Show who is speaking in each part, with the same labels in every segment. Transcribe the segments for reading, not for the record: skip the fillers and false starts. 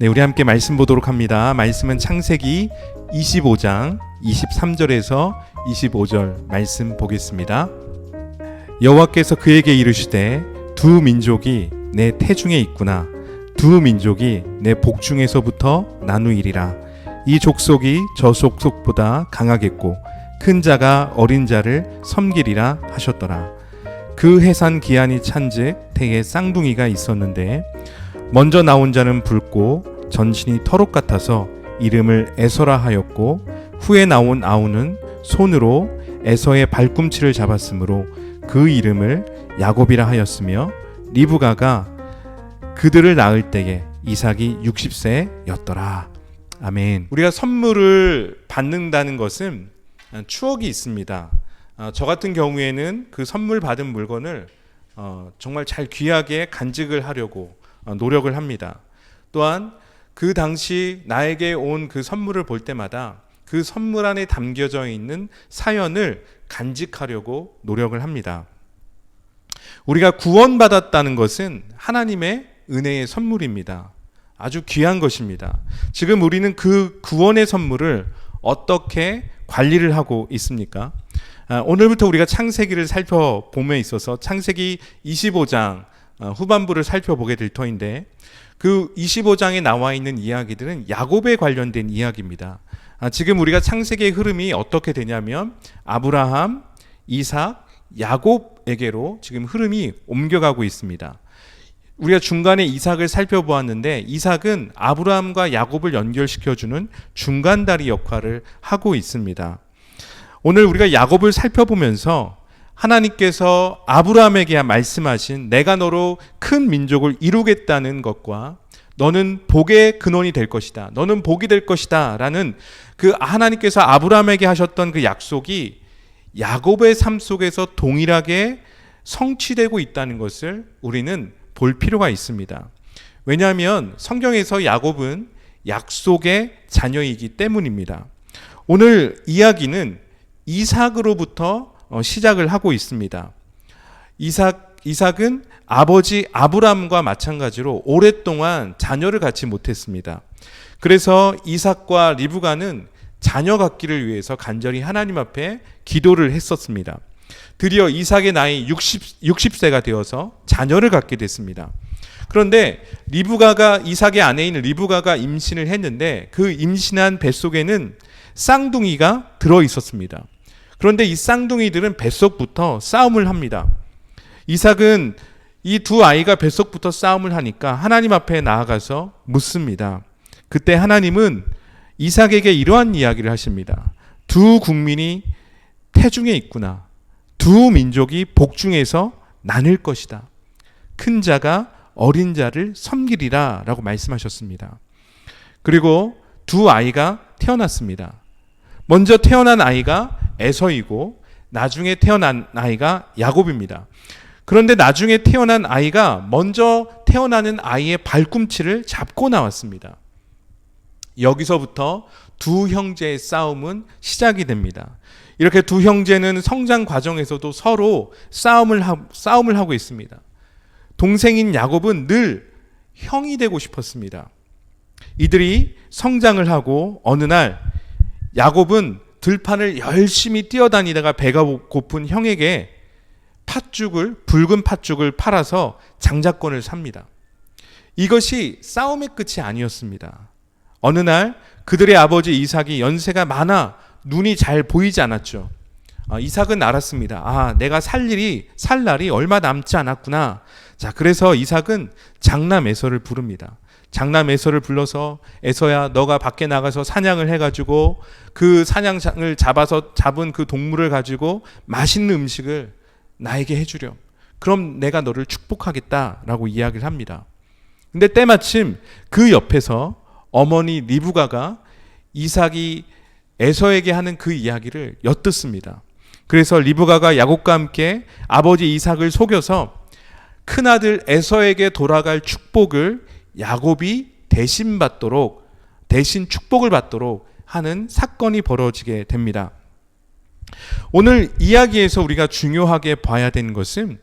Speaker 1: 네, 우리 함께 말씀 보도록 합니다. 말씀은 창세기 25장 23절에서 25절 말씀 보겠습니다. 여호와께서 그에게 이르시되 두 민족이 내 태중에 있구나. 두 민족이 내 복중에서부터 나누이리라. 이 족속이 저 족속보다 강하겠고 큰 자가 어린 자를 섬기리라 하셨더라. 그 해산 기한이 찬즉 태에 쌍둥이가 있었는데 먼저 나온 자는 붉고 전신이 털옷 같아서 이름을 에서라 하였고 후에 나온 아우는 손으로 에서의 발꿈치를 잡았으므로 그 이름을 야곱이라 하였으며 리브가가 그들을 낳을 때에 이삭이 60세였더라. 아멘. 우리가 선물을 받는다는 것은 추억이 있습니다. 저 같은 경우에는 그 선물 받은 물건을 정말 잘 귀하게 간직을 하려고 노력을 합니다. 또한 그 당시 나에게 온 그 선물을 볼 때마다 그 선물 안에 담겨져 있는 사연을 간직하려고 노력을 합니다. 우리가 구원받았다는 것은 하나님의 은혜의 선물입니다. 아주 귀한 것입니다. 지금 우리는 그 구원의 선물을 어떻게 관리를 하고 있습니까? 오늘부터 우리가 창세기를 살펴봄에 있어서 창세기 25장 후반부를 살펴보게 될 터인데 그 25장에 나와 있는 이야기들은 야곱에 관련된 이야기입니다. 지금 우리가 창세기의 흐름이 어떻게 되냐면 아브라함, 이삭, 야곱에게로 지금 흐름이 옮겨가고 있습니다. 우리가 중간에 이삭을 살펴보았는데 이삭은 아브라함과 야곱을 연결시켜주는 중간다리 역할을 하고 있습니다. 오늘 우리가 야곱을 살펴보면서 하나님께서 아브라함에게 말씀하신 내가 너로 큰 민족을 이루겠다는 것과 너는 복의 근원이 될 것이다. 너는 복이 될 것이다. 라는 그 하나님께서 아브라함에게 하셨던 그 약속이 야곱의 삶 속에서 동일하게 성취되고 있다는 것을 우리는 볼 필요가 있습니다. 왜냐하면 성경에서 야곱은 약속의 자녀이기 때문입니다. 오늘 이야기는 이삭으로부터 시작을 하고 있습니다. 이삭은 아버지 아브람과 마찬가지로 오랫동안 자녀를 갖지 못했습니다. 그래서 이삭과 리브가는 자녀 갖기를 위해서 간절히 하나님 앞에 기도를 했었습니다. 드디어 이삭의 나이 60세가 되어서 자녀를 갖게 됐습니다. 그런데 이삭의 아내인 리브가가 임신을 했는데 그 임신한 뱃속에는 쌍둥이가 들어 있었습니다. 그런데 이 쌍둥이들은 뱃속부터 싸움을 합니다. 이삭은 이 두 아이가 뱃속부터 싸움을 하니까 하나님 앞에 나아가서 묻습니다. 그때 하나님은 이삭에게 이러한 이야기를 하십니다. 두 국민이 태중에 있구나. 두 민족이 복중에서 나눌 것이다. 큰 자가 어린 자를 섬기리라 라고 말씀하셨습니다. 그리고 두 아이가 태어났습니다. 먼저 태어난 아이가 에서이고 나중에 태어난 아이가 야곱입니다. 그런데 나중에 태어난 아이가 먼저 태어나는 아이의 발꿈치를 잡고 나왔습니다. 여기서부터 두 형제의 싸움은 시작이 됩니다. 이렇게 두 형제는 성장 과정에서도 서로 싸움을 하고 있습니다. 동생인 야곱은 늘 형이 되고 싶었습니다. 이들이 성장을 하고 어느 날 야곱은 들판을 열심히 뛰어다니다가 배가 고픈 형에게 붉은 팥죽을 팔아서 장자권을 삽니다. 이것이 싸움의 끝이 아니었습니다. 어느 날 그들의 아버지 이삭이 연세가 많아 눈이 잘 보이지 않았죠. 이삭은 알았습니다. 내가 살 날이 얼마 남지 않았구나. 자, 그래서 이삭은 장남 에서를 부릅니다. 장남 에서를 불러서 에서야 너가 밖에 나가서 사냥을 해가지고 그 사냥장을 잡은 그 동물을 가지고 맛있는 음식을 나에게 해주렴. 그럼 내가 너를 축복하겠다라고 이야기를 합니다. 근데 때마침 그 옆에서 어머니 리브가가 이삭이 에서에게 하는 그 이야기를 엿듣습니다. 그래서 리브가가 야곱과 함께 아버지 이삭을 속여서 큰아들 에서에게 돌아갈 축복을 야곱이 대신 축복을 받도록 하는 사건이 벌어지게 됩니다. 오늘 이야기에서 우리가 중요하게 봐야 되는 것은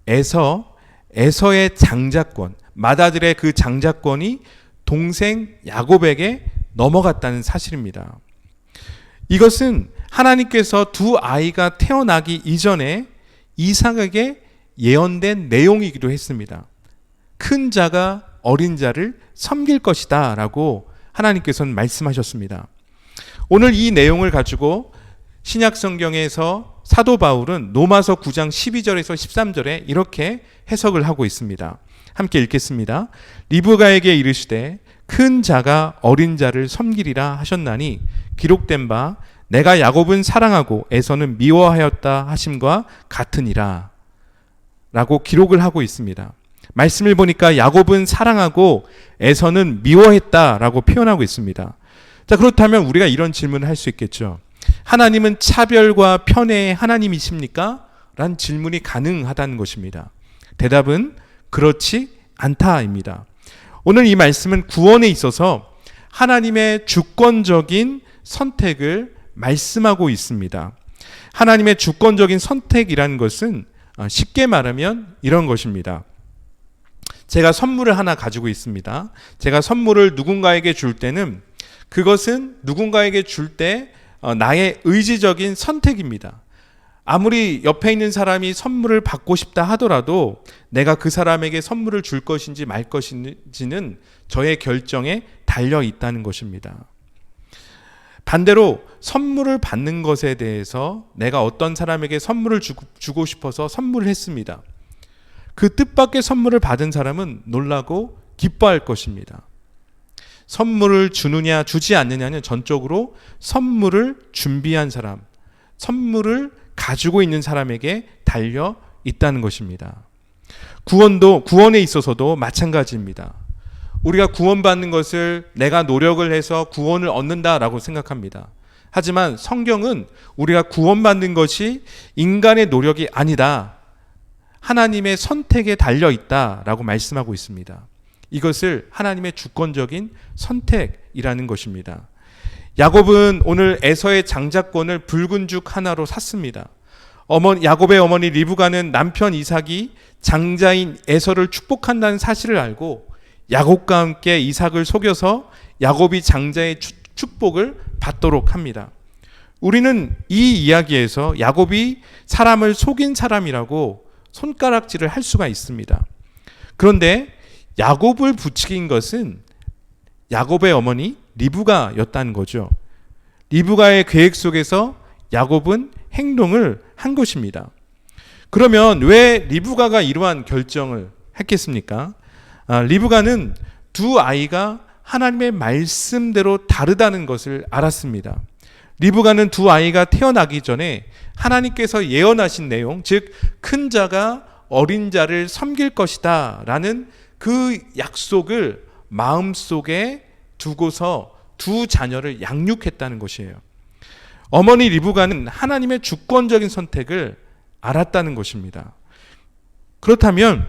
Speaker 1: 에서의 장자권, 맏아들의 그 장자권이 동생 야곱에게 넘어갔다는 사실입니다. 이것은 하나님께서 두 아이가 태어나기 이전에 이삭에게 예언된 내용이기도 했습니다. 큰 자가 어린 자를 섬길 것이다 라고 하나님께서는 말씀하셨습니다. 오늘 이 내용을 가지고 신약 성경에서 사도 바울은 로마서 9장 12절에서 13절에 이렇게 해석을 하고 있습니다. 함께 읽겠습니다. 리브가에게 이르시되 큰 자가 어린 자를 섬기리라 하셨나니 기록된 바 내가 야곱은 사랑하고 에서는 미워하였다 하심과 같으니라 라고 기록을 하고 있습니다. 말씀을 보니까 야곱은 사랑하고 에서는 미워했다 라고 표현하고 있습니다. 자, 그렇다면 우리가 이런 질문을 할 수 있겠죠. 하나님은 차별과 편애의 하나님이십니까? 라는 질문이 가능하다는 것입니다. 대답은 그렇지 않다입니다. 오늘 이 말씀은 구원에 있어서 하나님의 주권적인 선택을 말씀하고 있습니다. 하나님의 주권적인 선택이라는 것은 쉽게 말하면 이런 것입니다. 제가 선물을 하나 가지고 있습니다. 제가 선물을 누군가에게 줄 때는 그것은 누군가에게 줄 때 나의 의지적인 선택입니다. 아무리 옆에 있는 사람이 선물을 받고 싶다 하더라도 내가 그 사람에게 선물을 줄 것인지 말 것인지는 저의 결정에 달려 있다는 것입니다. 반대로 선물을 받는 것에 대해서 내가 어떤 사람에게 선물을 주고 싶어서 선물을 했습니다. 그 뜻밖의 선물을 받은 사람은 놀라고 기뻐할 것입니다. 선물을 주느냐 주지 않느냐는 전적으로 선물을 준비한 사람, 선물을 가지고 있는 사람에게 달려 있다는 것입니다. 구원에 있어서도 마찬가지입니다. 우리가 구원받는 것을 내가 노력을 해서 구원을 얻는다라고 생각합니다. 하지만 성경은 우리가 구원받는 것이 인간의 노력이 아니다, 하나님의 선택에 달려 있다라고 말씀하고 있습니다. 이것을 하나님의 주권적인 선택이라는 것입니다. 야곱은 오늘 에서의 장자권을 붉은 죽 하나로 샀습니다. 야곱의 어머니 리브가는 남편 이삭이 장자인 에서를 축복한다는 사실을 알고 야곱과 함께 이삭을 속여서 야곱이 장자의 축복을 받도록 합니다. 우리는 이 이야기에서 야곱이 사람을 속인 사람이라고 손가락질을 할 수가 있습니다. 그런데 야곱을 부추긴 것은 야곱의 어머니 리브가였다는 거죠. 리브가의 계획 속에서 야곱은 행동을 한 것입니다. 그러면 왜 리브가가 이러한 결정을 했겠습니까? 리브가는 두 아이가 하나님의 말씀대로 다르다는 것을 알았습니다. 리브가는 두 아이가 태어나기 전에 하나님께서 예언하신 내용, 즉 큰 자가 어린 자를 섬길 것이다 라는 그 약속을 마음속에 두고서 두 자녀를 양육했다는 것이에요. 어머니 리브가는 하나님의 주권적인 선택을 알았다는 것입니다. 그렇다면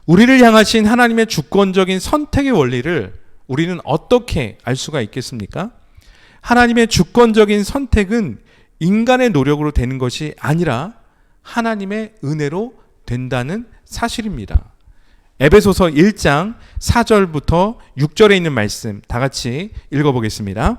Speaker 1: 우리를 향하신 하나님의 주권적인 선택의 원리를 우리는 어떻게 알 수가 있겠습니까? 하나님의 주권적인 선택은 인간의 노력으로 되는 것이 아니라 하나님의 은혜로 된다는 사실입니다. 에베소서 1장 4절부터 6절에 있는 말씀 다 같이 읽어보겠습니다.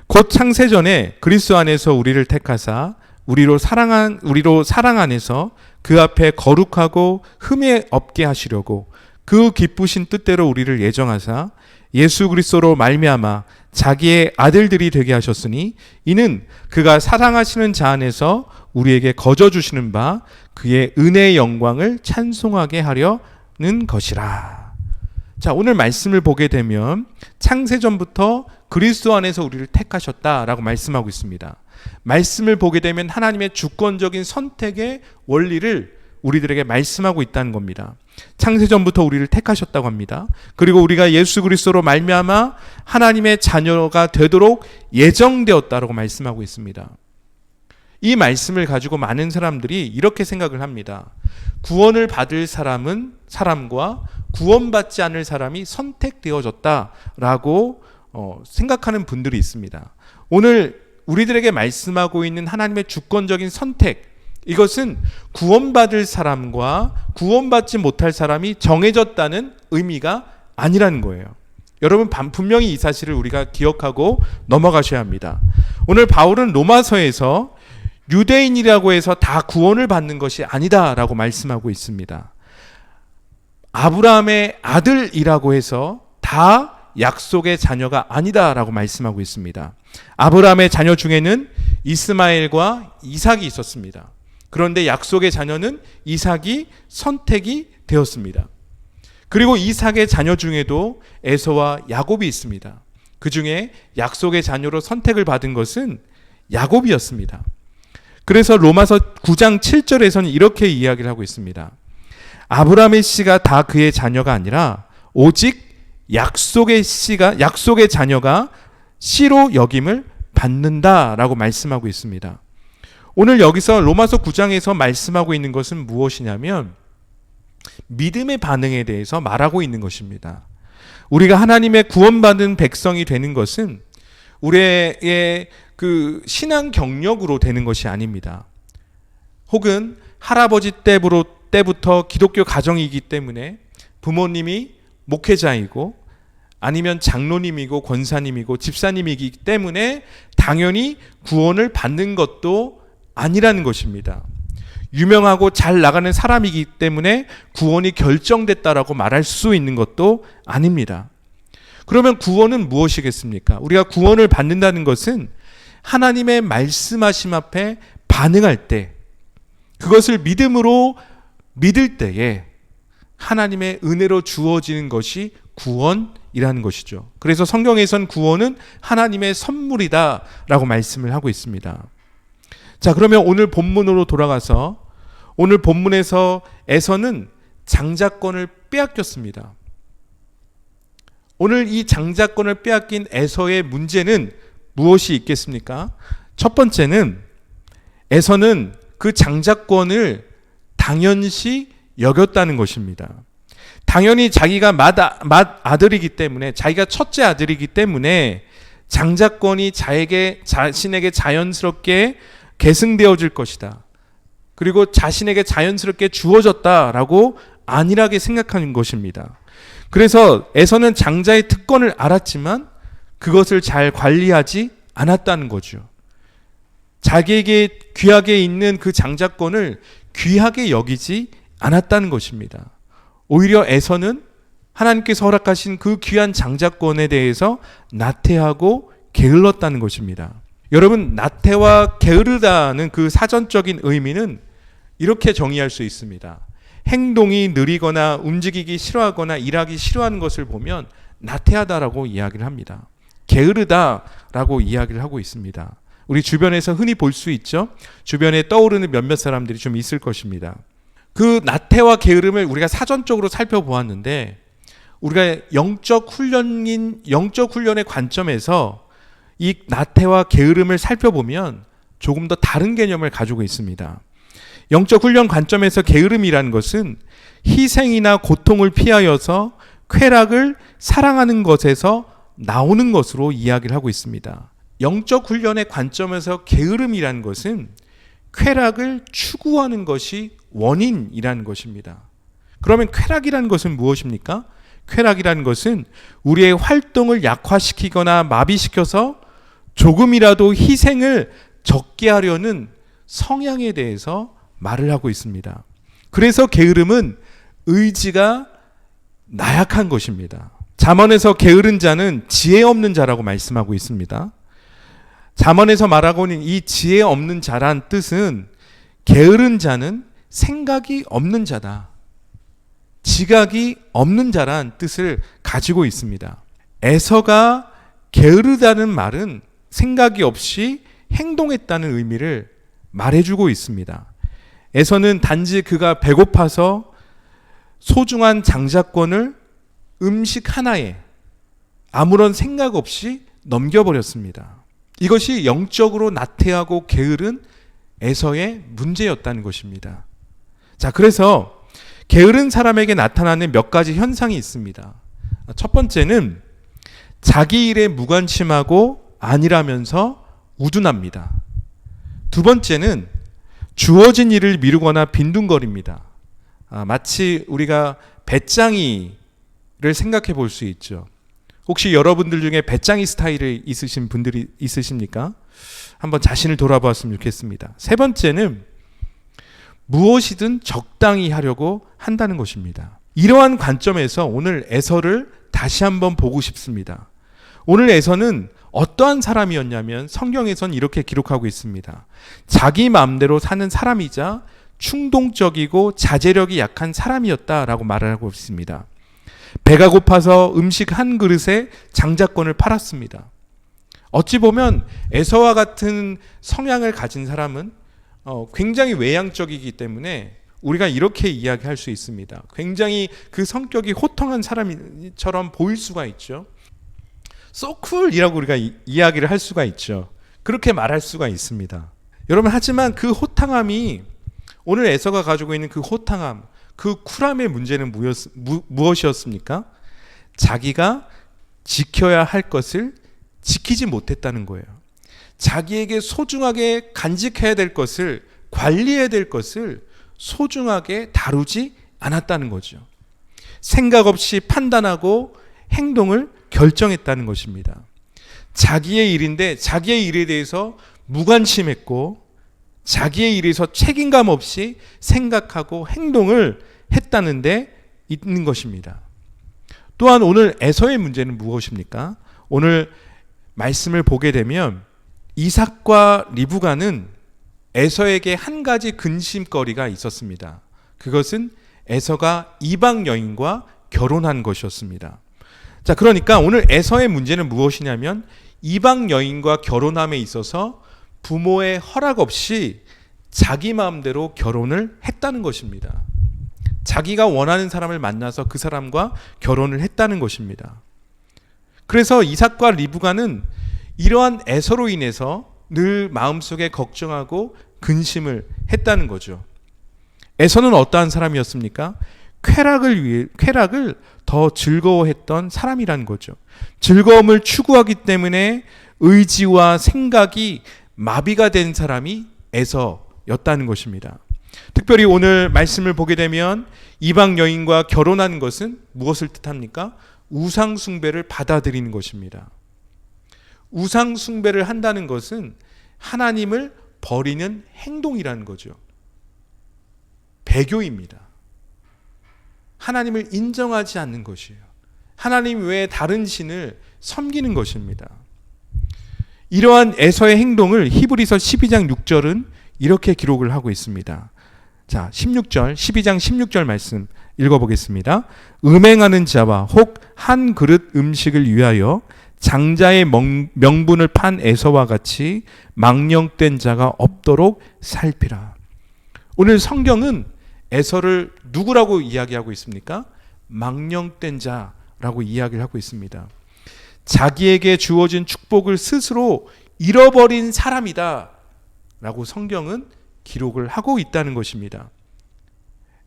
Speaker 1: 곧 창세전에 그리스도 안에서 우리를 택하사 우리로 사랑 안에서 그 앞에 거룩하고 흠이 없게 하시려고 그 기쁘신 뜻대로 우리를 예정하사 예수 그리스도로 말미암아 자기의 아들들이 되게 하셨으니 이는 그가 사랑하시는 자 안에서 우리에게 거저 주시는 바 그의 은혜의 영광을 찬송하게 하려는 것이라. 자, 오늘 말씀을 보게 되면 창세전부터 그리스도 안에서 우리를 택하셨다라고 말씀하고 있습니다. 말씀을 보게 되면 하나님의 주권적인 선택의 원리를 우리들에게 말씀하고 있다는 겁니다. 창세전부터 우리를 택하셨다고 합니다. 그리고 우리가 예수 그리스도로 말미암아 하나님의 자녀가 되도록 예정되었다라고 말씀하고 있습니다. 이 말씀을 가지고 많은 사람들이 이렇게 생각을 합니다. 구원을 받을 사람과 구원받지 않을 사람이 선택되어졌다라고 생각하는 분들이 있습니다. 오늘 우리들에게 말씀하고 있는 하나님의 주권적인 선택, 이것은 구원받을 사람과 구원받지 못할 사람이 정해졌다는 의미가 아니라는 거예요. 여러분 분명히 이 사실을 우리가 기억하고 넘어가셔야 합니다. 오늘 바울은 로마서에서 유대인이라고 해서 다 구원을 받는 것이 아니다라고 말씀하고 있습니다. 아브라함의 아들이라고 해서 다 약속의 자녀가 아니다라고 말씀하고 있습니다. 아브라함의 자녀 중에는 이스마엘과 이삭이 있었습니다. 그런데 약속의 자녀는 이삭이 선택이 되었습니다. 그리고 이삭의 자녀 중에도 에서와 야곱이 있습니다. 그 중에 약속의 자녀로 선택을 받은 것은 야곱이었습니다. 그래서 로마서 9장 7절에서는 이렇게 이야기를 하고 있습니다. 아브라함의 씨가 다 그의 자녀가 아니라 오직 약속의 자녀가 씨로 여김을 받는다라고 말씀하고 있습니다. 오늘 여기서 로마서 9장에서 말씀하고 있는 것은 무엇이냐면 믿음의 반응에 대해서 말하고 있는 것입니다. 우리가 하나님의 구원받은 백성이 되는 것은 우리의 그 신앙 경력으로 되는 것이 아닙니다. 혹은 할아버지 때부터 기독교 가정이기 때문에 부모님이 목회자이고 아니면 장로님이고 권사님이고 집사님이기 때문에 당연히 구원을 받는 것도 아니라는 것입니다. 유명하고 잘 나가는 사람이기 때문에 구원이 결정됐다라고 말할 수 있는 것도 아닙니다. 그러면 구원은 무엇이겠습니까? 우리가 구원을 받는다는 것은 하나님의 말씀하심 앞에 반응할 때, 그것을 믿음으로 믿을 때에 하나님의 은혜로 주어지는 것이 구원이라는 것이죠. 그래서 성경에선 구원은 하나님의 선물이다라고 말씀을 하고 있습니다. 자, 그러면 오늘 본문으로 돌아가서 오늘 본문에서 에서는 장자권을 빼앗겼습니다. 오늘 이 장자권을 빼앗긴 에서의 문제는 무엇이 있겠습니까? 첫 번째는 에서는 그 장자권을 당연시 여겼다는 것입니다. 당연히 자기가 맏아들이기 때문에, 자기가 첫째 아들이기 때문에 장자권이 자신에게 자연스럽게 계승되어질 것이다. 그리고 자신에게 자연스럽게 주어졌다라고 안일하게 생각하는 것입니다. 그래서 에서는 장자의 특권을 알았지만 그것을 잘 관리하지 않았다는 거죠. 자기에게 귀하게 있는 그 장자권을 귀하게 여기지 않았다는 것입니다. 오히려 에서는 하나님께서 허락하신 그 귀한 장자권에 대해서 나태하고 게을렀다는 것입니다. 여러분, 나태와 게으르다는 그 사전적인 의미는 이렇게 정의할 수 있습니다. 행동이 느리거나 움직이기 싫어하거나 일하기 싫어하는 것을 보면 나태하다라고 이야기를 합니다. 게으르다라고 이야기를 하고 있습니다. 우리 주변에서 흔히 볼 수 있죠. 주변에 떠오르는 몇몇 사람들이 좀 있을 것입니다. 그 나태와 게으름을 우리가 사전적으로 살펴보았는데, 우리가 영적 훈련의 관점에서 이 나태와 게으름을 살펴보면 조금 더 다른 개념을 가지고 있습니다. 영적 훈련 관점에서 게으름이라는 것은 희생이나 고통을 피하여서 쾌락을 사랑하는 것에서 나오는 것으로 이야기를 하고 있습니다. 영적 훈련의 관점에서 게으름이라는 것은 쾌락을 추구하는 것이 원인이라는 것입니다. 그러면 쾌락이라는 것은 무엇입니까? 쾌락이라는 것은 우리의 활동을 약화시키거나 마비시켜서 조금이라도 희생을 적게 하려는 성향에 대해서 말을 하고 있습니다. 그래서 게으름은 의지가 나약한 것입니다. 잠언에서 게으른 자는 지혜 없는 자라고 말씀하고 있습니다. 잠언에서 말하고 있는 이 지혜 없는 자란 뜻은 게으른 자는 생각이 없는 자다, 지각이 없는 자란 뜻을 가지고 있습니다. 에서가 게으르다는 말은 생각이 없이 행동했다는 의미를 말해주고 있습니다. 에서는 단지 그가 배고파서 소중한 장자권을 음식 하나에 아무런 생각 없이 넘겨버렸습니다. 이것이 영적으로 나태하고 게으른 에서의 문제였다는 것입니다. 자, 그래서 게으른 사람에게 나타나는 몇 가지 현상이 있습니다. 첫 번째는 자기 일에 무관심하고 안일하면서 우둔합니다. 두 번째는 주어진 일을 미루거나 빈둥거립니다. 마치 우리가 배짱이 생각해 볼 수 있죠. 혹시 여러분들 중에 배짱이 스타일이 있으신 분들이 있으십니까? 한번 자신을 돌아보았으면 좋겠습니다. 세 번째는 무엇이든 적당히 하려고 한다는 것입니다. 이러한 관점에서 오늘 에서를 다시 한번 보고 싶습니다. 오늘 에서는 어떠한 사람이었냐면 성경에선 이렇게 기록하고 있습니다. 자기 마음대로 사는 사람이자 충동적이고 자제력이 약한 사람이었다라고 말을 하고 있습니다. 배가 고파서 음식 한 그릇에 장자권을 팔았습니다. 어찌 보면 에서와 같은 성향을 가진 사람은 굉장히 외향적이기 때문에 우리가 이렇게 이야기할 수 있습니다. 굉장히 그 성격이 호탕한 사람처럼 보일 수가 있죠. So cool이라고 우리가 이야기를 할 수가 있죠. 그렇게 말할 수가 있습니다. 여러분, 하지만 그 호탕함이 오늘 에서가 가지고 있는 그 호탕함, 그 쿨함의 문제는 무엇이었습니까? 자기가 지켜야 할 것을 지키지 못했다는 거예요. 자기에게 소중하게 간직해야 될 것을, 관리해야 될 것을 소중하게 다루지 않았다는 거죠. 생각 없이 판단하고 행동을 결정했다는 것입니다. 자기의 일인데 자기의 일에 대해서 무관심했고 자기의 일에서 책임감 없이 생각하고 행동을 했다는 데 있는 것입니다. 또한 오늘 에서의 문제는 무엇입니까? 오늘 말씀을 보게 되면 이삭과 리브가는 에서에게 한 가지 근심거리가 있었습니다. 그것은 에서가 이방 여인과 결혼한 것이었습니다. 자, 그러니까 오늘 에서의 문제는 무엇이냐면 이방 여인과 결혼함에 있어서 부모의 허락 없이 자기 마음대로 결혼을 했다는 것입니다. 자기가 원하는 사람을 만나서 그 사람과 결혼을 했다는 것입니다. 그래서 이삭과 리브가는 이러한 에서로 인해서 늘 마음속에 걱정하고 근심을 했다는 거죠. 에서는 어떠한 사람이었습니까? 쾌락을 더 즐거워했던 사람이라는 거죠. 즐거움을 추구하기 때문에 의지와 생각이 마비가 된 사람이 에서였다는 것입니다. 특별히 오늘 말씀을 보게 되면 이방 여인과 결혼한 것은 무엇을 뜻합니까? 우상 숭배를 받아들이는 것입니다. 우상 숭배를 한다는 것은 하나님을 버리는 행동이라는 거죠. 배교입니다. 하나님을 인정하지 않는 것이에요. 하나님 외에 다른 신을 섬기는 것입니다. 이러한 에서의 행동을 히브리서 12장 6절은 이렇게 기록을 하고 있습니다. 자, 12장 16절 말씀 읽어보겠습니다. 음행하는 자와 혹 한 그릇 음식을 위하여 장자의 명분을 판 에서와 같이 망령된 자가 없도록 살피라. 오늘 성경은 에서를 누구라고 이야기하고 있습니까? 망령된 자라고 이야기를 하고 있습니다. 자기에게 주어진 축복을 스스로 잃어버린 사람이다 라고 성경은 기록을 하고 있다는 것입니다.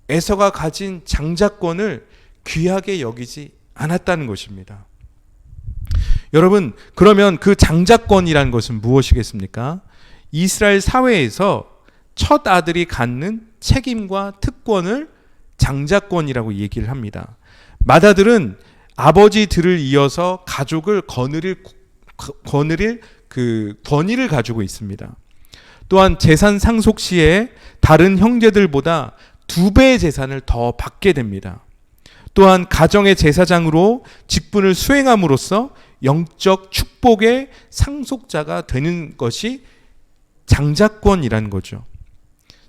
Speaker 1: 에서가 가진 장자권을 귀하게 여기지 않았다는 것입니다. 여러분, 그러면 그 장자권이라는 것은 무엇이겠습니까? 이스라엘 사회에서 첫 아들이 갖는 책임과 특권을 장자권이라고 얘기를 합니다. 맏아들은 아버지들을 이어서 가족을 거느릴 그 권위를 가지고 있습니다. 또한 재산 상속 시에 다른 형제들보다 2배의 재산을 더 받게 됩니다. 또한 가정의 제사장으로 직분을 수행함으로써 영적 축복의 상속자가 되는 것이 장자권이라는 거죠.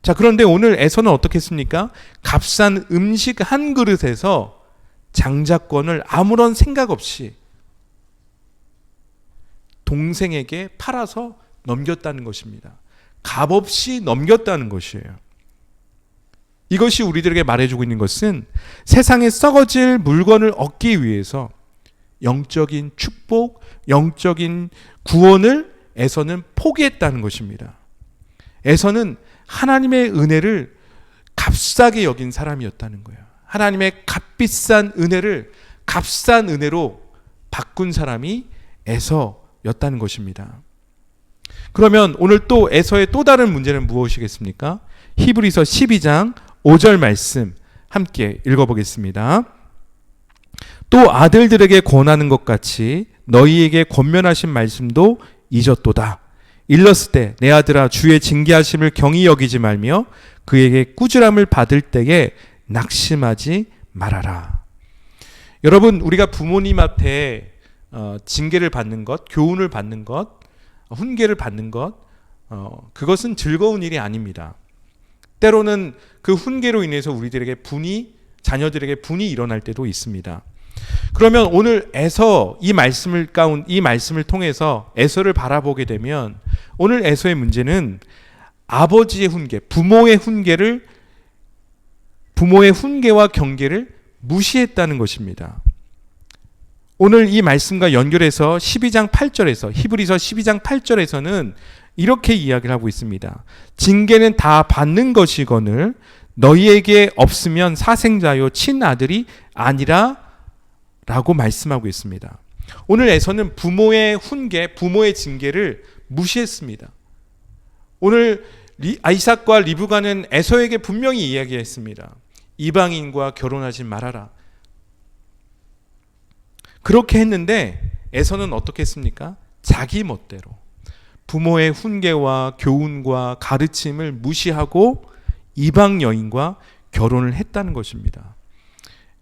Speaker 1: 자, 그런데 오늘 에서는 어떻게 했습니까? 값싼 음식 한 그릇에서 장자권을 아무런 생각 없이 동생에게 팔아서 넘겼다는 것입니다. 값없이 넘겼다는 것이에요. 이것이 우리들에게 말해주고 있는 것은 세상에 썩어질 물건을 얻기 위해서 영적인 축복, 영적인 구원을 에서는 포기했다는 것입니다. 에서는 하나님의 은혜를 값싸게 여긴 사람이었다는 거예요. 하나님의 값비싼 은혜를 값싼 은혜로 바꾼 사람이 에서였다는 것입니다. 그러면 오늘 또 에서의 또 다른 문제는 무엇이겠습니까? 히브리서 12장 5절 말씀 함께 읽어보겠습니다. 또 아들들에게 권하는 것 같이 너희에게 권면하신 말씀도 잊었도다. 일렀을 때 내 아들아 주의 징계하심을 경히 여기지 말며 그에게 꾸지람을 받을 때에 낙심하지 말아라. 여러분, 우리가 부모님 앞에 징계를 받는 것, 교훈을 받는 것, 훈계를 받는 것, 그것은 즐거운 일이 아닙니다. 때로는 그 훈계로 인해서 우리들에게 자녀들에게 분이 일어날 때도 있습니다. 그러면 오늘 에서 이 말씀을 통해서 에서를 바라보게 되면 오늘 에서의 문제는 아버지의 훈계, 부모의 훈계와 경계를 무시했다는 것입니다. 오늘 이 말씀과 연결해서 12장 8절에서 히브리서 12장 8절에서는 이렇게 이야기를 하고 있습니다. 징계는 다 받는 것이거늘 너희에게 없으면 사생자요 친아들이 아니라 라고 말씀하고 있습니다. 오늘 에서는 부모의 훈계, 부모의 징계를 무시했습니다. 오늘 이삭과 리브가는 에서에게 분명히 이야기했습니다. 이방인과 결혼하지 말아라. 그렇게 했는데 에서는 어떻게 했습니까? 자기 멋대로 부모의 훈계와 교훈과 가르침을 무시하고 이방 여인과 결혼을 했다는 것입니다.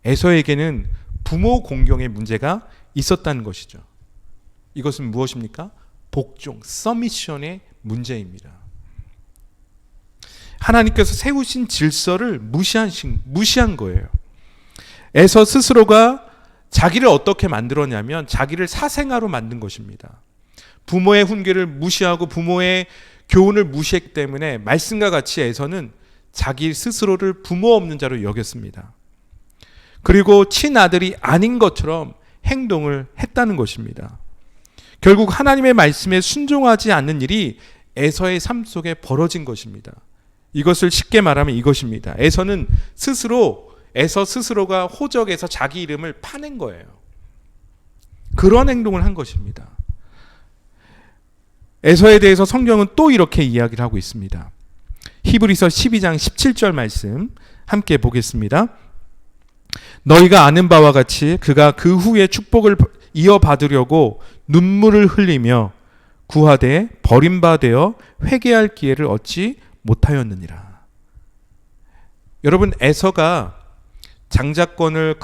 Speaker 1: 에서에게는 부모 공경의 문제가 있었다는 것이죠. 이것은 무엇입니까? 복종, 서미션의 문제입니다. 하나님께서 세우신 질서를 무시한 거예요. 에서 스스로가 자기를 어떻게 만들었냐면 자기를 사생아로 만든 것입니다. 부모의 훈계를 무시하고 부모의 교훈을 무시했기 때문에 말씀과 같이 에서는 자기 스스로를 부모 없는 자로 여겼습니다. 그리고 친아들이 아닌 것처럼 행동을 했다는 것입니다. 결국 하나님의 말씀에 순종하지 않는 일이 에서의 삶 속에 벌어진 것입니다. 이것을 쉽게 말하면 이것입니다. 에서 스스로가 호적에서 자기 이름을 파낸 거예요. 그런 행동을 한 것입니다. 에서에 대해서 성경은 또 이렇게 이야기를 하고 있습니다. 히브리서 12장 17절 말씀 함께 보겠습니다. 너희가 아는 바와 같이 그가 그 후에 축복을 이어받으려고 눈물을 흘리며 구하되 버림받아 회개할 기회를 얻지 못하였느니라. 여러분, 에서가 장자권을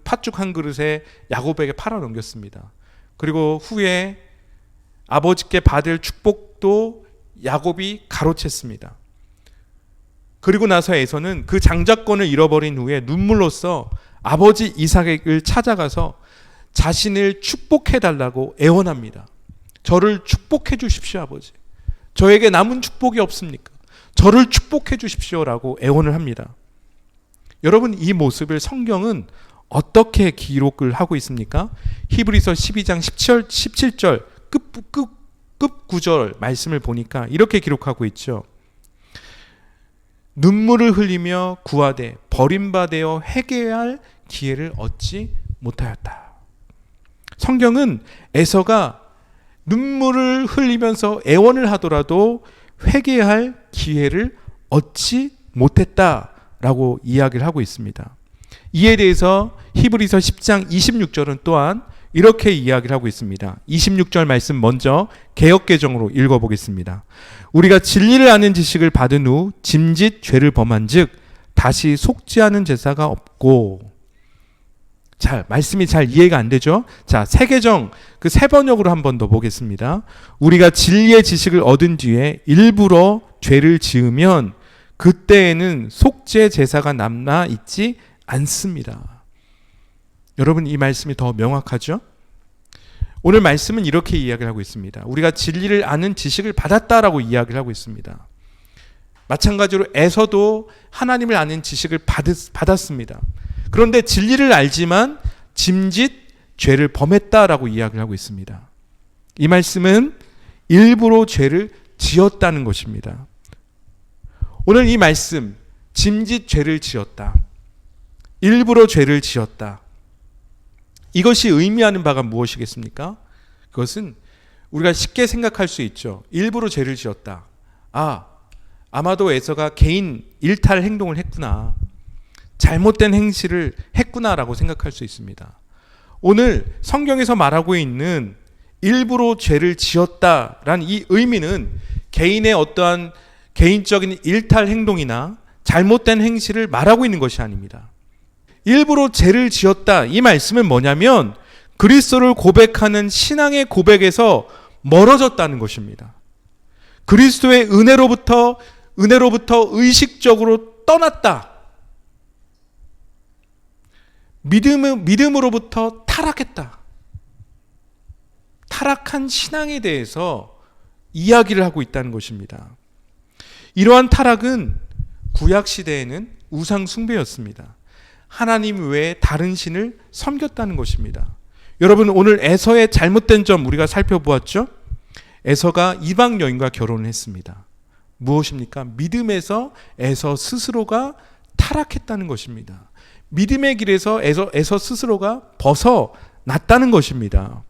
Speaker 1: 팥죽 한 그릇에 야곱에게 팔아넘겼습니다. 그리고 후에 아버지께 받을 축복도 야곱이 가로챘습니다. 그리고 나서 에서는 그 장자권을 잃어버린 후에 눈물로써 아버지 이삭을 찾아가서 자신을 축복해달라고 애원합니다. 저를 축복해 주십시오, 아버지. 저에게 남은 축복이 없습니까? 저를 축복해 주십시오라고 애원을 합니다. 여러분, 이 모습을 성경은 어떻게 기록을 하고 있습니까? 히브리서 12장 17절 끝 구절 말씀을 보니까 이렇게 기록하고 있죠. 눈물을 흘리며 구하되 버림받아 회개할 기회를 얻지 못하였다. 성경은 에서가 눈물을 흘리면서 애원을 하더라도 회개할 기회를 얻지 못했다라고 이야기를 하고 있습니다. 이에 대해서 히브리서 10장 26절은 또한 이렇게 이야기를 하고 있습니다. 26절 말씀 먼저 개역개정으로 읽어보겠습니다. 우리가 진리를 아는 지식을 받은 후 짐짓 죄를 범한 즉 다시 속죄하는 제사가 없고. 말씀이 잘 이해가 안 되죠? 세개정 그 세 번역으로 한 번 더 보겠습니다. 우리가 진리의 지식을 얻은 뒤에 일부러 죄를 지으면 그때에는 속죄 제사가 남아 있지 않습니다. 여러분, 이 말씀이 더 명확하죠? 오늘 말씀은 이렇게 이야기를 하고 있습니다. 우리가 진리를 아는 지식을 받았다라고 이야기를 하고 있습니다. 마찬가지로 에서도 하나님을 아는 지식을 받았습니다. 그런데 진리를 알지만 짐짓 죄를 범했다라고 이야기를 하고 있습니다. 이 말씀은 일부러 죄를 지었다는 것입니다. 오늘 이 말씀, 짐짓 죄를 지었다, 일부러 죄를 지었다, 이것이 의미하는 바가 무엇이겠습니까? 그것은 우리가 쉽게 생각할 수 있죠. 일부러 죄를 지었다. 아마도 에서가 개인 일탈 행동을 했구나. 잘못된 행실을 했구나라고 생각할 수 있습니다. 오늘 성경에서 말하고 있는 일부러 죄를 지었다라는 이 의미는 개인의 어떠한 개인적인 일탈 행동이나 잘못된 행실을 말하고 있는 것이 아닙니다. 일부러 죄를 지었다, 이 말씀은 뭐냐면 그리스도를 고백하는 신앙의 고백에서 멀어졌다는 것입니다. 그리스도의 은혜로부터 의식적으로 떠났다. 믿음으로부터 타락했다. 타락한 신앙에 대해서 이야기를 하고 있다는 것입니다. 이러한 타락은 구약 시대에는 우상 숭배였습니다. 하나님 외에 다른 신을 섬겼다는 것입니다. 여러분, 오늘 에서의 잘못된 점 우리가 살펴보았죠? 에서가 이방 여인과 결혼을 했습니다. 무엇입니까? 믿음에서 에서 스스로가 타락했다는 것입니다. 믿음의 길에서 에서 스스로가 벗어났다는 것입니다.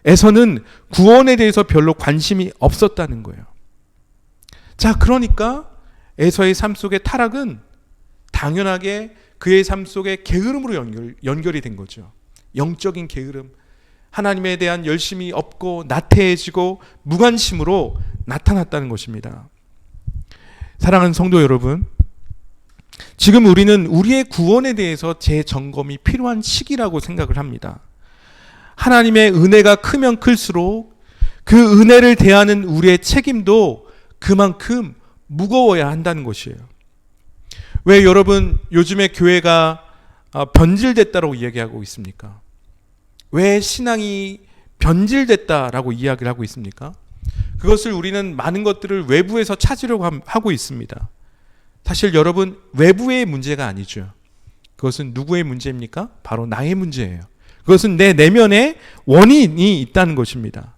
Speaker 1: 에서는 구원에 대해서 별로 관심이 없었다는 거예요. 자, 그러니까 에서의 삶 속의 타락은 당연하게 그의 삶 속의 게으름으로 연결이 된 거죠. 영적인 게으름, 하나님에 대한 열심이 없고 나태해지고 무관심으로 나타났다는 것입니다. 사랑하는 성도 여러분, 지금 우리는 우리의 구원에 대해서 재점검이 필요한 시기라고 생각을 합니다. 하나님의 은혜가 크면 클수록 그 은혜를 대하는 우리의 책임도 그만큼 무거워야 한다는 것이에요. 왜 여러분 요즘에 교회가 변질됐다라고 이야기하고 있습니까? 왜 신앙이 변질됐다라고 이야기를 하고 있습니까? 그것을 우리는 많은 것들을 외부에서 찾으려고 하고 있습니다. 사실 여러분, 외부의 문제가 아니죠. 그것은 누구의 문제입니까? 바로 나의 문제예요. 그것은 내 내면에 원인이 있다는 것입니다.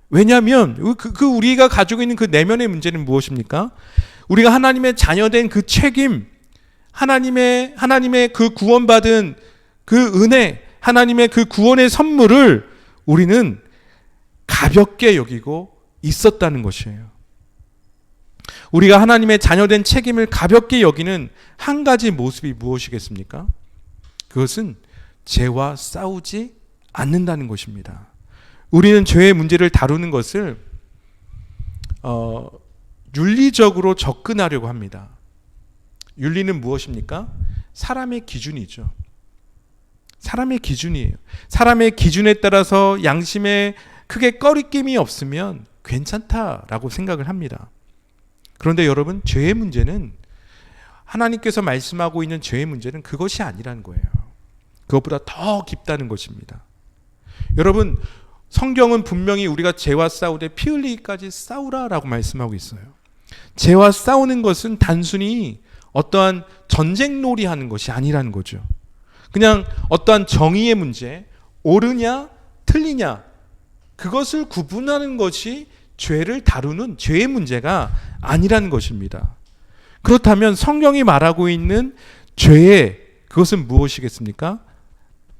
Speaker 1: 왜냐하면 우리가 가지고 있는 그 내면의 문제는 무엇입니까? 우리가 하나님의 자녀된 그 책임, 하나님의 그 구원받은 그 은혜, 하나님의 그 구원의 선물을 우리는 가볍게 여기고 있었다는 것이에요. 우리가 하나님의 자녀된 책임을 가볍게 여기는 한 가지 모습이 무엇이겠습니까? 그것은 죄와 싸우지 않는다는 것입니다. 우리는 죄의 문제를 다루는 것을 윤리적으로 접근하려고 합니다. 윤리는 무엇입니까? 사람의 기준이죠. 사람의 기준이에요. 사람의 기준에 따라서 양심에 크게 꺼리낌이 없으면 괜찮다라고 생각을 합니다. 그런데 여러분, 죄의 문제는, 하나님께서 말씀하고 있는 죄의 문제는 그것이 아니라는 거예요. 그것보다 더 깊다는 것입니다. 여러분, 성경은 분명히 우리가 죄와 싸울 때 피 흘리기까지 싸우라라고 말씀하고 있어요. 죄와 싸우는 것은 단순히 어떠한 전쟁놀이 하는 것이 아니라는 거죠. 그냥 어떠한 정의의 문제, 옳으냐 틀리냐, 그것을 구분하는 것이 죄를 다루는 죄의 문제가 아니라는 것입니다. 그렇다면 성경이 말하고 있는 죄의 그것은 무엇이겠습니까?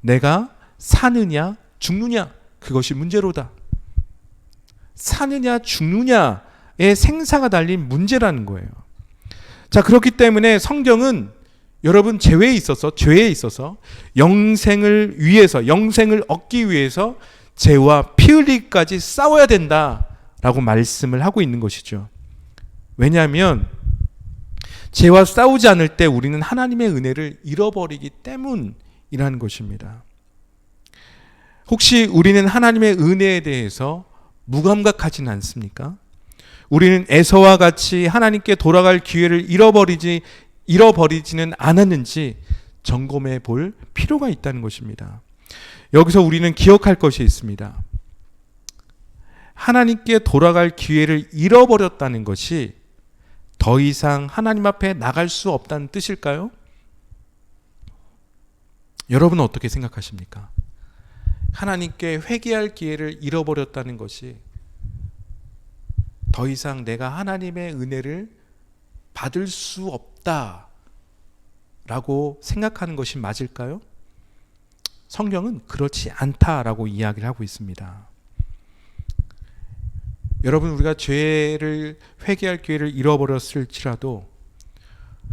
Speaker 1: 내가 사느냐 죽느냐, 그것이 문제로다. 사느냐 죽느냐의 생사가 달린 문제라는 거예요. 자, 그렇기 때문에 성경은 여러분 죄에 있어서 영생을 위해서, 영생을 얻기 위해서 죄와 피 흘리기까지 싸워야 된다라고 말씀을 하고 있는 것이죠. 왜냐하면 죄와 싸우지 않을 때 우리는 하나님의 은혜를 잃어버리기 때문이라는 것입니다. 혹시 우리는 하나님의 은혜에 대해서 무감각하지는 않습니까? 우리는 에서와 같이 하나님께 돌아갈 기회를 잃어버리지는 않았는지 점검해 볼 필요가 있다는 것입니다. 여기서 우리는 기억할 것이 있습니다. 하나님께 돌아갈 기회를 잃어버렸다는 것이 더 이상 하나님 앞에 나갈 수 없다는 뜻일까요? 여러분은 어떻게 생각하십니까? 하나님께 회개할 기회를 잃어버렸다는 것이 더 이상 내가 하나님의 은혜를 받을 수 없다라고 생각하는 것이 맞을까요? 성경은 그렇지 않다라고 이야기를 하고 있습니다. 여러분, 우리가 죄를 회개할 기회를 잃어버렸을지라도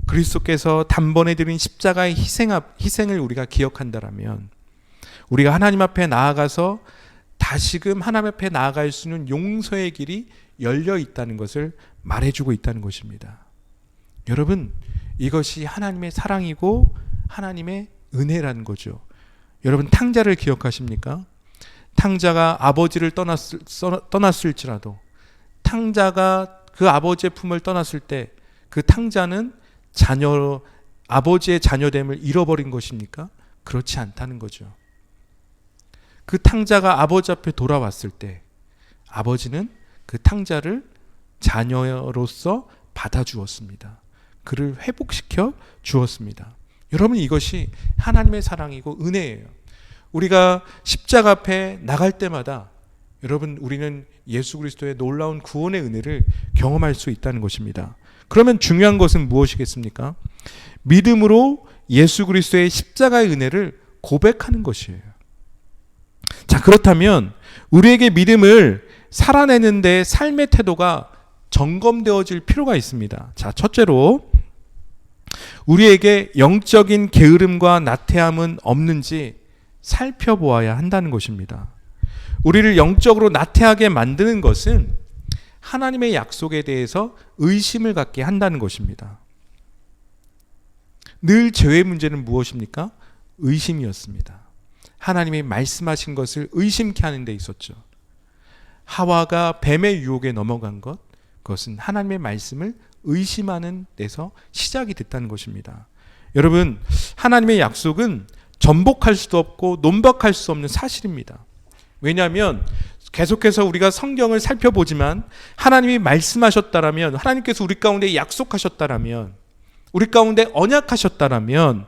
Speaker 1: 그리스도께서 단번에 드린 십자가의 희생을 우리가 기억한다라면 우리가 하나님 앞에 나아가서 다시금 하나님 앞에 나아갈 수 있는 용서의 길이 열려 있다는 것을 말해주고 있다는 것입니다. 여러분, 이것이 하나님의 사랑이고 하나님의 은혜라는 거죠. 여러분, 탕자를 기억하십니까? 탕자가 아버지를 떠났을지라도 탕자가 그 아버지의 품을 떠났을 때 그 탕자는 아버지의 자녀됨을 잃어버린 것입니까? 그렇지 않다는 거죠. 그 탕자가 아버지 앞에 돌아왔을 때 아버지는 그 탕자를 자녀로서 받아주었습니다. 그를 회복시켜 주었습니다. 여러분, 이것이 하나님의 사랑이고 은혜예요. 우리가 십자가 앞에 나갈 때마다 여러분, 우리는 예수 그리스도의 놀라운 구원의 은혜를 경험할 수 있다는 것입니다. 그러면 중요한 것은 무엇이겠습니까? 믿음으로 예수 그리스도의 십자가의 은혜를 고백하는 것이에요. 자, 그렇다면 우리에게 믿음을 살아내는데 삶의 태도가 점검되어질 필요가 있습니다. 자, 첫째로 우리에게 영적인 게으름과 나태함은 없는지 살펴보아야 한다는 것입니다. 우리를 영적으로 나태하게 만드는 것은 하나님의 약속에 대해서 의심을 갖게 한다는 것입니다. 늘 죄의 문제는 무엇입니까? 의심이었습니다. 하나님이 말씀하신 것을 의심케 하는 데 있었죠. 하와가 뱀의 유혹에 넘어간 것, 그것은 하나님의 말씀을 의심하는 데서 시작이 됐다는 것입니다. 여러분, 하나님의 약속은 전복할 수도 없고 논박할 수 없는 사실입니다. 왜냐하면 계속해서 우리가 성경을 살펴보지만 하나님이 말씀하셨다라면, 하나님께서 우리 가운데 약속하셨다라면, 우리 가운데 언약하셨다라면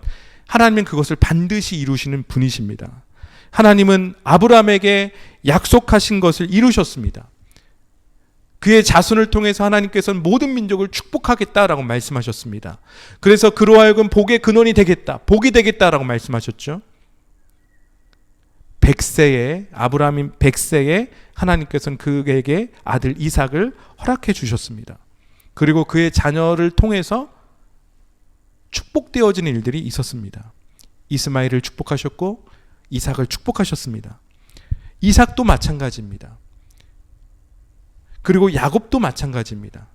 Speaker 1: 하나님은 그것을 반드시 이루시는 분이십니다. 하나님은 아브라함에게 약속하신 것을 이루셨습니다. 그의 자손을 통해서 하나님께서는 모든 민족을 축복하겠다라고 말씀하셨습니다. 그래서 그로 하여금 복의 근원이 되겠다, 복이 되겠다라고 말씀하셨죠. 아브라함인 100세에 하나님께서는 그에게 아들 이삭을 허락해 주셨습니다. 그리고 그의 자녀를 통해서 축복되어지는 일들이 있었습니다. 이스마엘을 축복하셨고 이삭을 축복하셨습니다. 이삭도 마찬가지입니다. 그리고 야곱도 마찬가지입니다.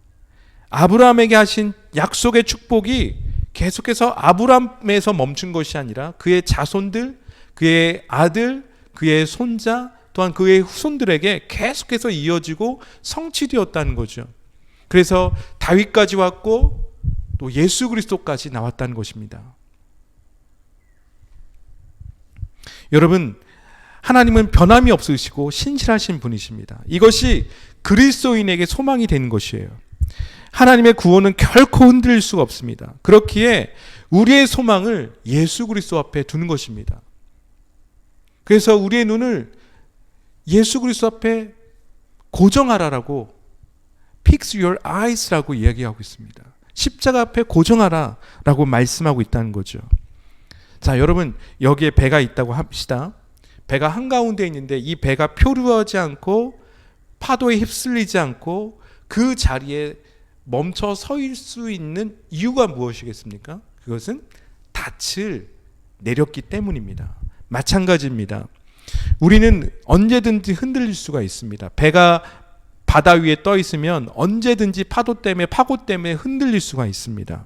Speaker 1: 아브라함에게 하신 약속의 축복이 계속해서 아브라함에서 멈춘 것이 아니라 그의 자손들, 그의 아들, 그의 손자, 또한 그의 후손들에게 계속해서 이어지고 성취되었다는 거죠. 그래서 다윗까지 왔고 또 예수 그리스도까지 나왔다는 것입니다. 여러분, 하나님은 변함이 없으시고 신실하신 분이십니다. 이것이 그리스도인에게 소망이 되는 것이에요. 하나님의 구원은 결코 흔들릴 수가 없습니다. 그렇기에 우리의 소망을 예수 그리스도 앞에 두는 것입니다. 그래서 우리의 눈을 예수 그리스도 앞에 고정하라라고, Fix your eyes라고 이야기하고 있습니다. 십자가 앞에 고정하라라고 말씀하고 있다는 거죠. 자, 여러분, 여기에 배가 있다고 합시다. 배가 한가운데 있는데 이 배가 표류하지 않고 파도에 휩쓸리지 않고 그 자리에 멈춰 설 수 있는 이유가 무엇이겠습니까? 그것은 닻을 내렸기 때문입니다. 마찬가지입니다. 우리는 언제든지 흔들릴 수가 있습니다. 배가 바다 위에 떠 있으면 언제든지 파고 때문에 흔들릴 수가 있습니다.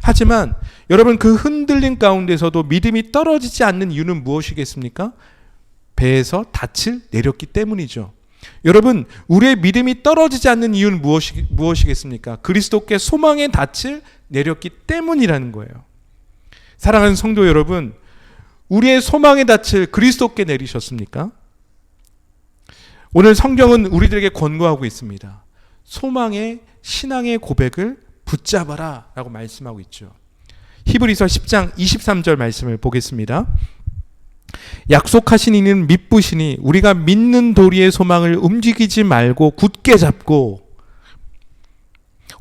Speaker 1: 하지만 여러분, 그 흔들림 가운데서도 믿음이 떨어지지 않는 이유는 무엇이겠습니까? 배에서 닻을 내렸기 때문이죠. 여러분, 우리의 믿음이 떨어지지 않는 이유는 무엇이겠습니까? 그리스도께 소망의 닻을 내렸기 때문이라는 거예요. 사랑하는 성도 여러분, 우리의 소망의 닻을 그리스도께 내리셨습니까? 오늘 성경은 우리들에게 권고하고 있습니다. 소망의 신앙의 고백을 붙잡아라 라고 말씀하고 있죠. 히브리서 10장 23절 말씀을 보겠습니다. 약속하신 이는 믿으시니 우리가 믿는 도리의 소망을 움직이지 말고 굳게 잡고.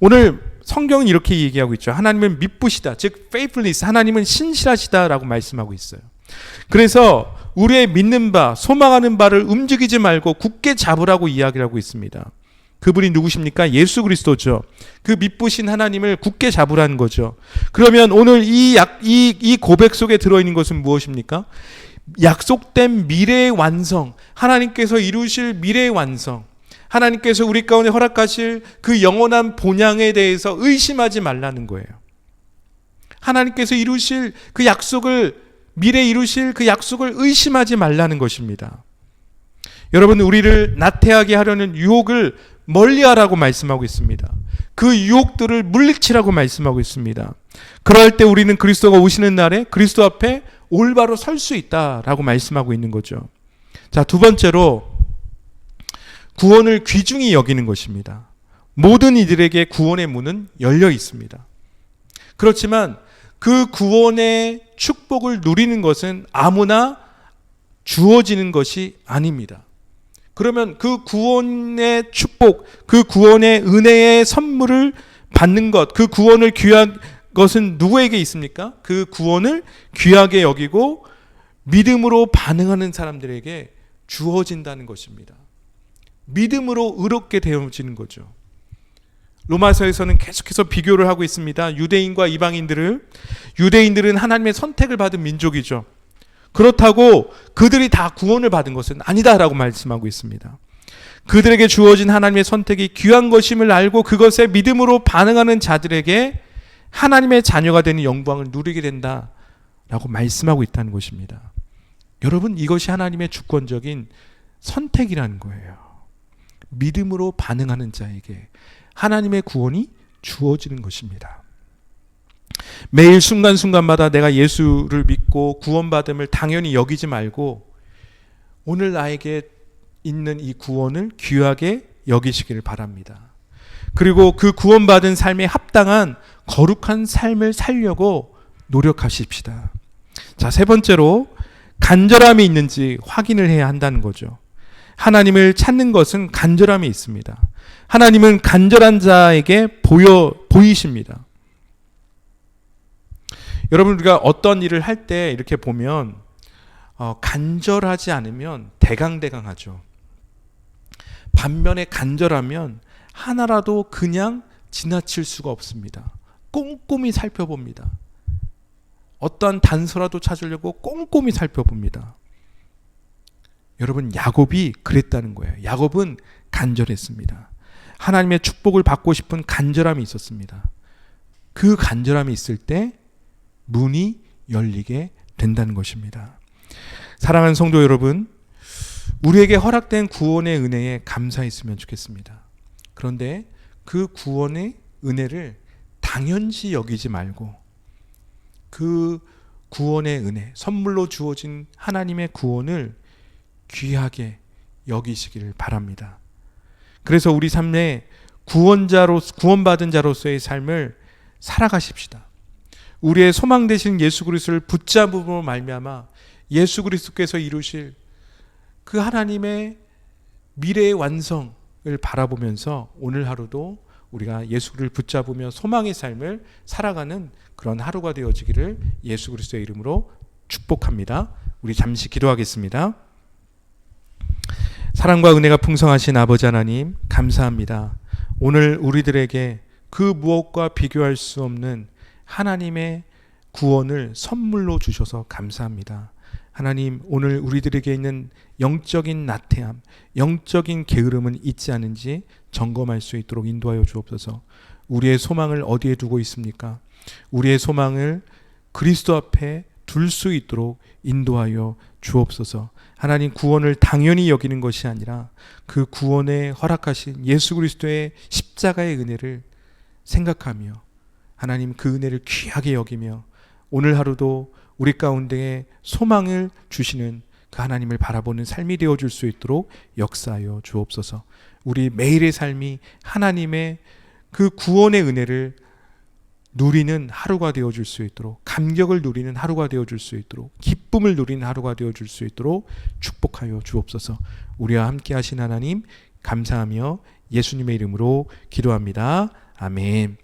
Speaker 1: 오늘 성경은 이렇게 얘기하고 있죠. 하나님은 믿으시다, 즉 faithfulness, 하나님은 신실하시다라고 말씀하고 있어요. 그래서 우리의 믿는 바, 소망하는 바를 움직이지 말고 굳게 잡으라고 이야기를 하고 있습니다. 그분이 누구십니까? 예수 그리스도죠. 그 미쁘신 하나님을 굳게 잡으라는 거죠. 그러면 오늘 이 고백 속에 들어있는 것은 무엇입니까? 약속된 미래의 완성, 하나님께서 이루실 미래의 완성, 하나님께서 우리 가운데 허락하실 그 영원한 본향에 대해서 의심하지 말라는 거예요. 하나님께서 이루실 그 약속을, 미래에 이루실 그 약속을 의심하지 말라는 것입니다. 여러분, 우리를 나태하게 하려는 유혹을 멀리하라고 말씀하고 있습니다. 그 유혹들을 물리치라고 말씀하고 있습니다. 그럴 때 우리는 그리스도가 오시는 날에 그리스도 앞에 올바로 설 수 있다라고 말씀하고 있는 거죠. 자, 두 번째로 구원을 귀중히 여기는 것입니다. 모든 이들에게 구원의 문은 열려 있습니다. 그렇지만 그 구원의 축복을 누리는 것은 아무나 주어지는 것이 아닙니다. 그러면 그 구원의 축복, 그 구원의 은혜의 선물을 받는 것, 그 구원을 귀한 것은 누구에게 있습니까? 그 구원을 귀하게 여기고 믿음으로 반응하는 사람들에게 주어진다는 것입니다. 믿음으로 의롭게 되어지는 거죠. 로마서에서는 계속해서 비교를 하고 있습니다. 유대인과 이방인들을. 유대인들은 하나님의 선택을 받은 민족이죠. 그렇다고 그들이 다 구원을 받은 것은 아니다라고 말씀하고 있습니다. 그들에게 주어진 하나님의 선택이 귀한 것임을 알고 그것에 믿음으로 반응하는 자들에게 하나님의 자녀가 되는 영광을 누리게 된다라고 말씀하고 있다는 것입니다. 여러분, 이것이 하나님의 주권적인 선택이라는 거예요. 믿음으로 반응하는 자에게 하나님의 구원이 주어지는 것입니다. 매일 순간순간마다 내가 예수를 믿고 구원받음을 당연히 여기지 말고 오늘 나에게 있는 이 구원을 귀하게 여기시기를 바랍니다. 그리고 그 구원받은 삶에 합당한 거룩한 삶을 살려고 노력하십시다. 자, 세 번째로 간절함이 있는지 확인을 해야 한다는 거죠. 하나님을 찾는 것은 간절함이 있습니다. 하나님은 간절한 자에게 보이십니다. 여러분, 우리가 어떤 일을 할 때 이렇게 보면 간절하지 않으면 대강대강하죠. 반면에 간절하면 하나라도 그냥 지나칠 수가 없습니다. 꼼꼼히 살펴봅니다. 어떠한 단서라도 찾으려고 꼼꼼히 살펴봅니다. 여러분, 야곱이 그랬다는 거예요. 야곱은 간절했습니다. 하나님의 축복을 받고 싶은 간절함이 있었습니다. 그 간절함이 있을 때 문이 열리게 된다는 것입니다. 사랑하는 성도 여러분, 우리에게 허락된 구원의 은혜에 감사했으면 좋겠습니다. 그런데 그 구원의 은혜를 당연시 여기지 말고 그 구원의 은혜, 선물로 주어진 하나님의 구원을 귀하게 여기시기를 바랍니다. 그래서 우리 삶에 구원받은 자로서의 삶을 살아가십시다. 우리의 소망 되신 예수 그리스도를 붙잡음으로 말미암아 예수 그리스도께서 이루실 그 하나님의 미래의 완성을 바라보면서 오늘 하루도 우리가 예수를 붙잡으며 소망의 삶을 살아가는 그런 하루가 되어지기를 예수 그리스도의 이름으로 축복합니다. 우리 잠시 기도하겠습니다. 사랑과 은혜가 풍성하신 아버지 하나님, 감사합니다. 오늘 우리들에게 그 무엇과 비교할 수 없는 하나님의 구원을 선물로 주셔서 감사합니다. 하나님, 오늘 우리들에게 있는 영적인 나태함, 영적인 게으름은 있지 않은지 점검할 수 있도록 인도하여 주옵소서. 우리의 소망을 어디에 두고 있습니까? 우리의 소망을 그리스도 앞에 둘 수 있도록 인도하여 주옵소서. 하나님, 구원을 당연히 여기는 것이 아니라 그 구원에 허락하신 예수 그리스도의 십자가의 은혜를 생각하며 하나님, 그 은혜를 귀하게 여기며 오늘 하루도 우리 가운데에 소망을 주시는 그 하나님을 바라보는 삶이 되어줄 수 있도록 역사하여 주옵소서. 우리 매일의 삶이 하나님의 그 구원의 은혜를 누리는 하루가 되어줄 수 있도록, 감격을 누리는 하루가 되어줄 수 있도록, 기쁨을 누리는 하루가 되어줄 수 있도록 축복하여 주옵소서. 우리와 함께 하신 하나님 감사하며 예수님의 이름으로 기도합니다. 아멘.